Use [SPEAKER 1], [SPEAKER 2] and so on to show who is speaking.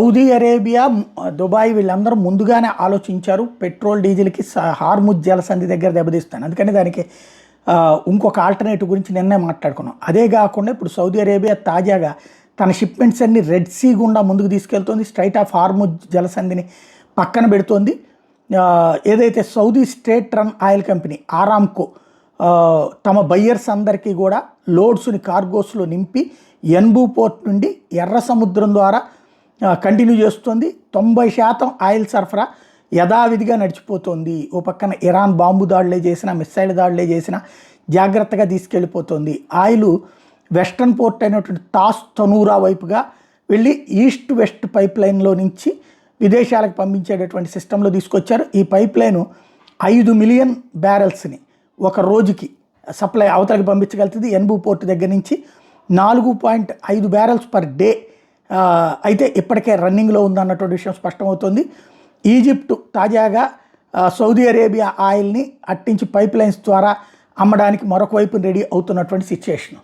[SPEAKER 1] Saudi Arabia, Dubai వీళ్ళందరూ ముందుగానే ఆలోచించారు పెట్రోల్ డీజిల్కి హార్ముజ్ జలసంధి దగ్గర దెబ్బతీస్తాను. అందుకని దానికి ఇంకొక ఆల్టర్నేటివ్ గురించి నిన్నే మాట్లాడుకున్నాం. అదే కాకుండా ఇప్పుడు సౌదీ అరేబియా తాజాగా తన షిప్మెంట్స్ అన్ని రెడ్ సీ గుండా ముందుకు తీసుకెళ్తోంది. స్ట్రైట్ ఆఫ్ హార్ముజ్ జలసంధిని పక్కన పెడుతోంది. ఏదైతే Saudi state run oil company Aramco తమ బయ్యర్స్ అందరికీ కూడా లోడ్స్ని కార్గోస్లో నింపి ఎన్బూ పోర్ట్ నుండి ఎర్ర సముద్రం ద్వారా కంటిన్యూ చేస్తుంది. 90% ఆయిల్ సరఫరా యథావిధిగా నడిచిపోతుంది. ఓ పక్కన ఇరాన్ బాంబు దాడులే చేసిన, మిస్సైల్ దాడులే చేసిన జాగ్రత్తగా తీసుకెళ్ళిపోతుంది. ఆయిల్ వెస్ట్రన్ పోర్ట్ అయినటువంటి తాస్ తనూరా వైపుగా వెళ్ళి ఈస్ట్ వెస్ట్ పైప్ లైన్లో నుంచి విదేశాలకు పంపించేటటువంటి సిస్టంలో తీసుకొచ్చారు. ఈ పైప్ లైను 5 మిలియన్ బ్యారెల్స్ని ఒక రోజుకి సప్లై అవతలకి పంపించగలుగుతుంది. ఎన్బూ పోర్ట్ దగ్గర నుంచి 4.5 బ్యారెల్స్ పర్ డే అయితే ఇప్పటికే రన్నింగ్లో ఉందన్నటువంటి విషయం స్పష్టమవుతుంది. ఈజిప్ట్ తాజాగా సౌదీ అరేబియా ఆయిల్ని అట్టించి పైప్ లైన్స్ ద్వారా అమ్మడానికి మరొక వైపు రెడీ అవుతున్నటువంటి సిచ్యుయేషన్.